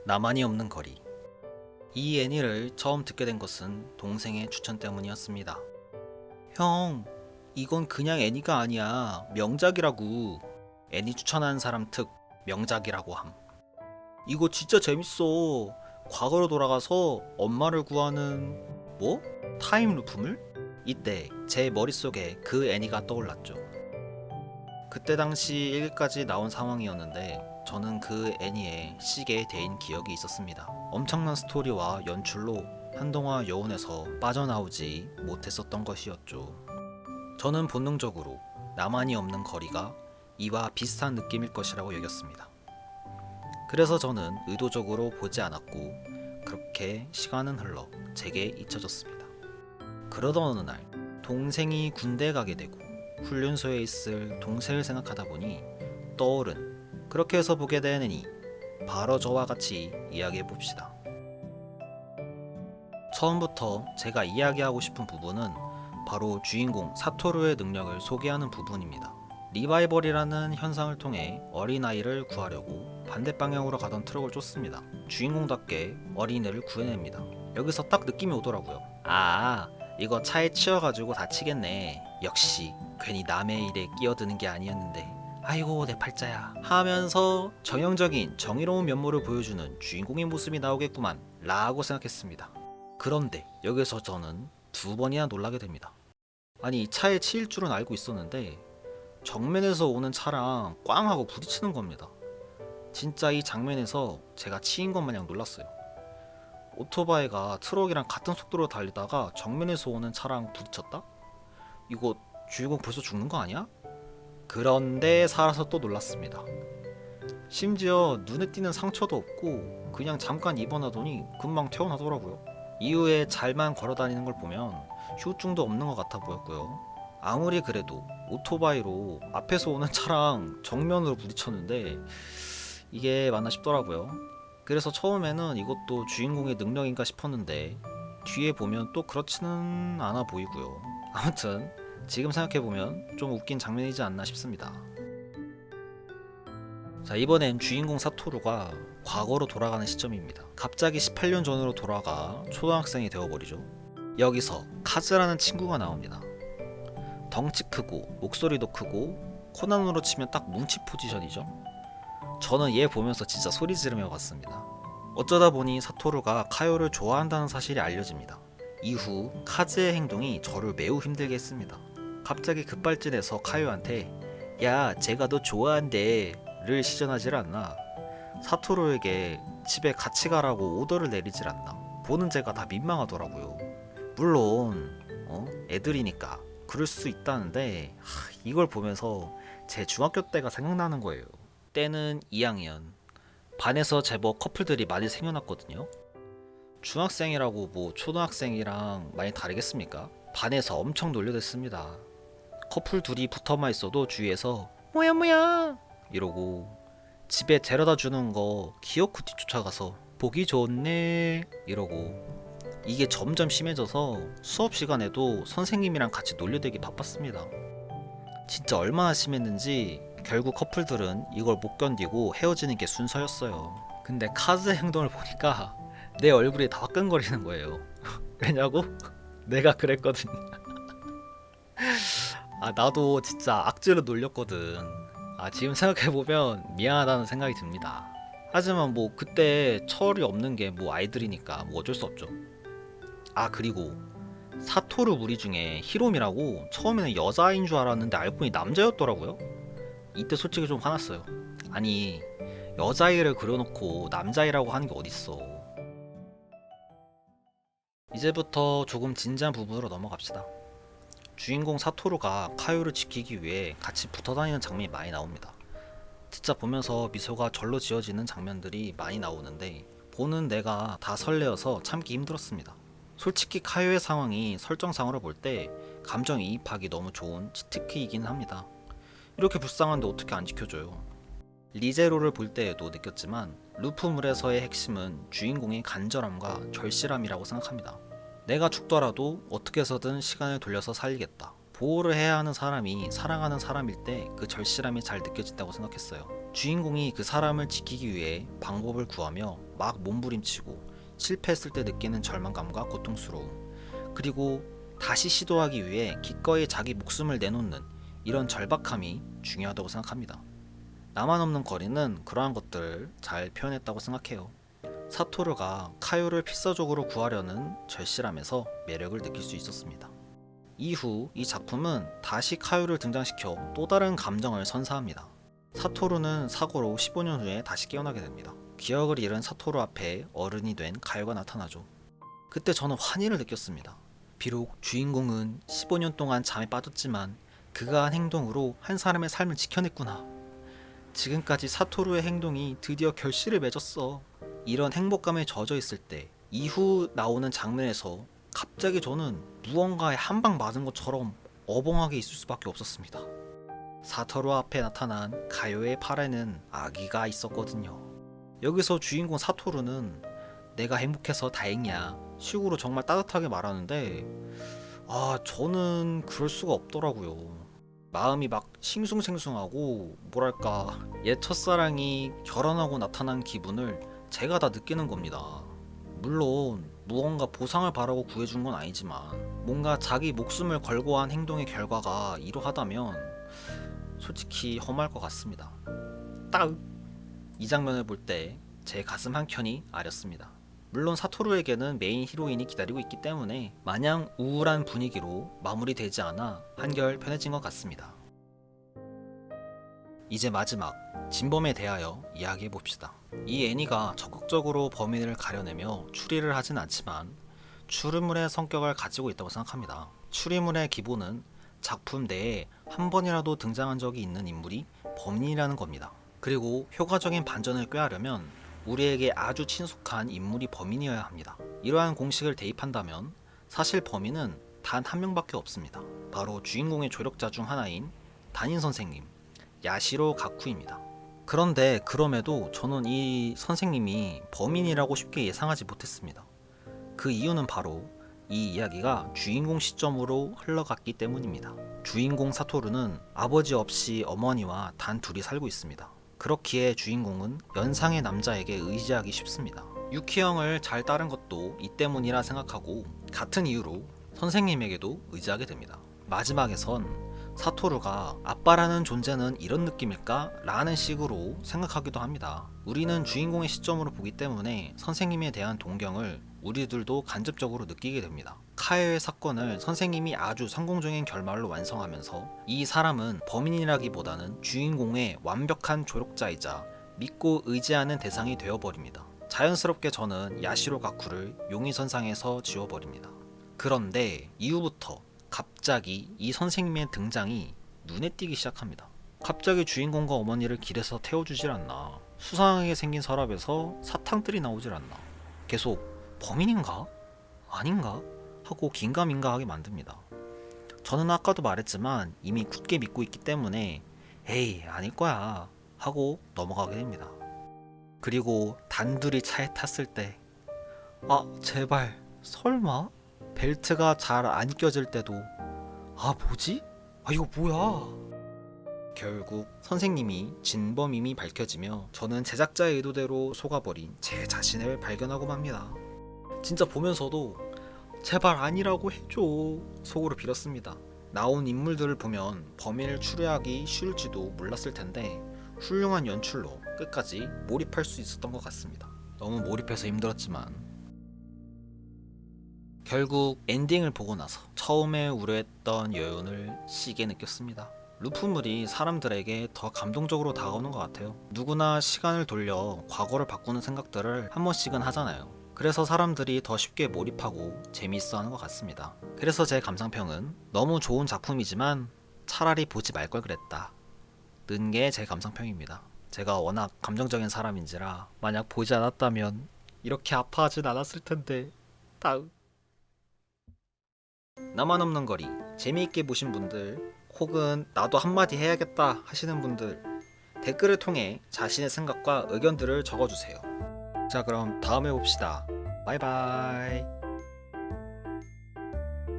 나만이 없는 거리. 이 애니를 처음 듣게 된 것은 동생의 추천 때문이었습니다. 형, 이건 그냥 애니가 아니야. 명작이라고. 애니 추천하는 사람 특 명작이라고 함. 이거 진짜 재밌어. 과거로 돌아가서 엄마를 구하는 뭐? 타임루프물? 이때 제 머릿속에 그 애니가 떠올랐죠. 그때 당시 1기까지 나온 상황이었는데 저는 그 애니에 시계에 대인 기억이 있었습니다. 엄청난 스토리와 연출로 한동화 여운에서 빠져나오지 못했었던 것이었죠. 저는 본능적으로 나만이 없는 거리가 이와 비슷한 느낌일 것이라고 여겼습니다. 그래서 저는 의도적으로 보지 않았고 그렇게 시간은 흘러 제게 잊혀졌습니다. 그러던 어느 날 동생이 군대에 가게 되고 훈련소에 있을 동생을 생각하다 보니 떠오른, 그렇게 해서 보게 된 애니, 바로 저와 같이 이야기해봅시다. 처음부터 제가 이야기하고 싶은 부분은 바로 주인공 사토루의 능력을 소개하는 부분입니다. 리바이벌이라는 현상을 통해 어린아이를 구하려고 반대 방향으로 가던 트럭을 쫓습니다. 주인공답게 어린애를 구해냅니다. 여기서 딱 느낌이 오더라고요. 아, 이거 차에 치여가지고 다치겠네. 역시 괜히 남의 일에 끼어드는 게 아니었는데 아이고 내 팔자야 하면서 정형적인 정의로운 면모를 보여주는 주인공의 모습이 나오겠구만 라고 생각했습니다. 그런데 여기서 저는 2번이나 놀라게 됩니다. 아니 차에 치일 줄은 알고 있었는데 정면에서 오는 차랑 꽝 하고 부딪히는 겁니다. 진짜 이 장면에서 제가 치인 것 마냥 놀랐어요. 오토바이가 트럭이랑 같은 속도로 달리다가 정면에서 오는 차랑 부딪혔다? 이거 주인공 벌써 죽는 거 아니야? 그런데 살아서 또 놀랐습니다. 심지어 눈에 띄는 상처도 없고 그냥 잠깐 입원하더니 금방 퇴원하더라고요. 이후에 잘만 걸어다니는 걸 보면 후유증도 없는 것 같아 보였고요. 아무리 그래도 오토바이로 앞에서 오는 차랑 정면으로 부딪혔는데 이게 맞나 싶더라고요. 그래서 처음에는 이것도 주인공의 능력인가 싶었는데 뒤에 보면 또 그렇지는 않아 보이고요. 아무튼 지금 생각해보면 좀 웃긴 장면이지 않나 싶습니다. 자, 이번엔 주인공 사토루가 과거로 돌아가는 시점입니다. 갑자기 18년 전으로 돌아가 초등학생이 되어버리죠. 여기서 카즈라는 친구가 나옵니다. 덩치 크고 목소리도 크고 코난으로 치면 딱 뭉치 포지션이죠. 저는 얘 보면서 진짜 소리 지르며 봤습니다. 어쩌다 보니 사토루가 카요를 좋아한다는 사실이 알려집니다. 이후 카즈의 행동이 저를 매우 힘들게 했습니다. 갑자기 급발진해서 카요한테 야 제가 너 좋아한대 를 시전하질 않나, 사토루에게 집에 같이 가라고 오더를 내리질 않나, 보는 제가 다 민망하더라고요. 물론 애들이니까 그럴 수 있다는데 이걸 보면서 제 중학교 때가 생각나는 거예요. 때는 2학년, 반에서 제법 커플들이 많이 생겨났거든요. 중학생이라고 뭐 초등학생이랑 많이 다르겠습니까? 반에서 엄청 놀려댔습니다. 커플 둘이 붙어만 있어도 주위에서 뭐야 뭐야 이러고 집에 데려다 주는 거 기어코 뒤쫓아가서 보기 좋네 이러고, 이게 점점 심해져서 수업 시간에도 선생님이랑 같이 놀려대기 바빴습니다. 진짜 얼마나 심했는지 결국 커플들은 이걸 못 견디고 헤어지는 게 순서였어요. 근데 카즈의 행동을 보니까 내 얼굴이 다 화끈거리는 거예요. 왜냐고? 내가 그랬거든. 아 나도 진짜 악질로 놀렸거든. 아 지금 생각해보면 미안하다는 생각이 듭니다. 하지만 뭐 그때 철이 없는 게 뭐 아이들이니까 뭐 어쩔 수 없죠. 아 그리고 사토루 무리 중에 히롬이라고 처음에는 여자인 줄 알았는데 알고 보니 남자였더라고요. 이때 솔직히 좀 화났어요. 아니 여자아이를 그려놓고 남자아이라고 하는 게 어딨어. 이제부터 조금 진지한 부분으로 넘어갑시다. 주인공 사토루가 카요를 지키기 위해 같이 붙어다니는 장면이 많이 나옵니다. 진짜 보면서 미소가 절로 지어지는 장면들이 많이 나오는데 보는 내가 다 설레어서 참기 힘들었습니다. 솔직히 카요의 상황이 설정상으로 볼 때 감정이입하기 너무 좋은 치트키이긴 합니다. 이렇게 불쌍한데 어떻게 안 지켜줘요. 리제로를 볼 때에도 느꼈지만 루프물에서의 핵심은 주인공의 간절함과 절실함이라고 생각합니다. 내가 죽더라도 어떻게 해서든 시간을 돌려서 살리겠다. 보호를 해야 하는 사람이 사랑하는 사람일 때 그 절실함이 잘 느껴진다고 생각했어요. 주인공이 그 사람을 지키기 위해 방법을 구하며 막 몸부림치고 실패했을 때 느끼는 절망감과 고통스러움, 그리고 다시 시도하기 위해 기꺼이 자기 목숨을 내놓는 이런 절박함이 중요하다고 생각합니다. 나만 없는 거리는 그러한 것들을 잘 표현했다고 생각해요. 사토루가 카요를 필사적으로 구하려는 절실함에서 매력을 느낄 수 있었습니다. 이후 이 작품은 다시 카요를 등장시켜 또 다른 감정을 선사합니다. 사토루는 사고로 15년 후에 다시 깨어나게 됩니다. 기억을 잃은 사토루 앞에 어른이 된 카요가 나타나죠. 그때 저는 환희를 느꼈습니다. 비록 주인공은 15년 동안 잠에 빠졌지만 그가 한 행동으로 한 사람의 삶을 지켜냈구나. 지금까지 사토루의 행동이 드디어 결실을 맺었어. 이런 행복감에 젖어 있을 때 이후 나오는 장면에서 갑자기 저는 무언가에 한 방 맞은 것처럼 어벙하게 있을 수밖에 없었습니다. 사토루 앞에 나타난 가요의 팔에는 아기가 있었거든요. 여기서 주인공 사토루는 내가 행복해서 다행이야 식으로 정말 따뜻하게 말하는데 저는 그럴 수가 없더라고요. 마음이 막 싱숭생숭하고 뭐랄까 옛 첫사랑이 결혼하고 나타난 기분을 제가 다 느끼는 겁니다. 물론 무언가 보상을 바라고 구해준 건 아니지만 뭔가 자기 목숨을 걸고 한 행동의 결과가 이러하다면 솔직히 험할 것 같습니다. 딱! 이 장면을 볼 때 제 가슴 한켠이 아렸습니다. 물론 사토루에게는 메인 히로인이 기다리고 있기 때문에 마냥 우울한 분위기로 마무리되지 않아 한결 편해진 것 같습니다. 이제 마지막 진범에 대하여 이야기해봅시다. 이 애니가 적극적으로 범인을 가려내며 추리를 하진 않지만 추리물의 성격을 가지고 있다고 생각합니다. 추리물의 기본은 작품 내에 한 번이라도 등장한 적이 있는 인물이 범인이라는 겁니다. 그리고 효과적인 반전을 꾀하려면 우리에게 아주 친숙한 인물이 범인이어야 합니다. 이러한 공식을 대입한다면 사실 범인은 단 한 명밖에 없습니다. 바로 주인공의 조력자 중 하나인 담임 선생님 야시로 가쿠입니다. 그런데 그럼에도 저는 이 선생님이 범인이라고 쉽게 예상하지 못했습니다. 그 이유는 바로 이 이야기가 주인공 시점으로 흘러갔기 때문입니다. 주인공 사토루는 아버지 없이 어머니와 단 둘이 살고 있습니다. 그렇기에 주인공은 연상의 남자에게 의지하기 쉽습니다. 유키 형을 잘 따른 것도 이 때문이라 생각하고 같은 이유로 선생님에게도 의지하게 됩니다. 마지막에선 사토루가 아빠라는 존재는 이런 느낌일까? 라는 식으로 생각하기도 합니다. 우리는 주인공의 시점으로 보기 때문에 선생님에 대한 동경을 우리들도 간접적으로 느끼게 됩니다. 카요의 사건을 선생님이 아주 성공적인 결말로 완성하면서 이 사람은 범인이라기보다는 주인공의 완벽한 조력자이자 믿고 의지하는 대상이 되어버립니다. 자연스럽게 저는 야시로 가쿠를 용의선상에서 지워버립니다. 그런데 이후부터 갑자기 이 선생님의 등장이 눈에 띄기 시작합니다. 갑자기 주인공과 어머니를 길에서 태워주질 않나, 수상하게 생긴 서랍에서 사탕들이 나오질 않나, 계속 범인인가? 아닌가? 하고 긴가민가하게 만듭니다. 저는 아까도 말했지만 이미 굳게 믿고 있기 때문에 에이 아닐 거야 하고 넘어가게 됩니다. 그리고 단둘이 차에 탔을 때 제발 설마? 벨트가 잘 안 껴질 때도 뭐지? 이거 뭐야? 결국 선생님이 진범임이 밝혀지며 저는 제작자의 의도대로 속아버린 제 자신을 발견하고 맙니다. 진짜 보면서도 제발 아니라고 해줘 속으로 빌었습니다. 나온 인물들을 보면 범인을 추리하기 쉬울지도 몰랐을 텐데 훌륭한 연출로 끝까지 몰입할 수 있었던 것 같습니다. 너무 몰입해서 힘들었지만 결국 엔딩을 보고 나서 처음에 우려했던 여운을 시게 느꼈습니다. 루프물이 사람들에게 더 감동적으로 다가오는 것 같아요. 누구나 시간을 돌려 과거를 바꾸는 생각들을 한 번씩은 하잖아요. 그래서 사람들이 더 쉽게 몰입하고 재미있어하는 것 같습니다. 그래서 제 감상평은 너무 좋은 작품이지만 차라리 보지 말 걸 그랬다 는 게 제 감상평입니다. 제가 워낙 감정적인 사람인지라 만약 보지 않았다면 이렇게 아파하진 않았을 텐데. 다음 나만 없는 거리 재미있게 보신 분들 혹은 나도 한마디 해야겠다 하시는 분들 댓글을 통해 자신의 생각과 의견들을 적어주세요. 자 그럼 다음에 봅시다. 바이바이.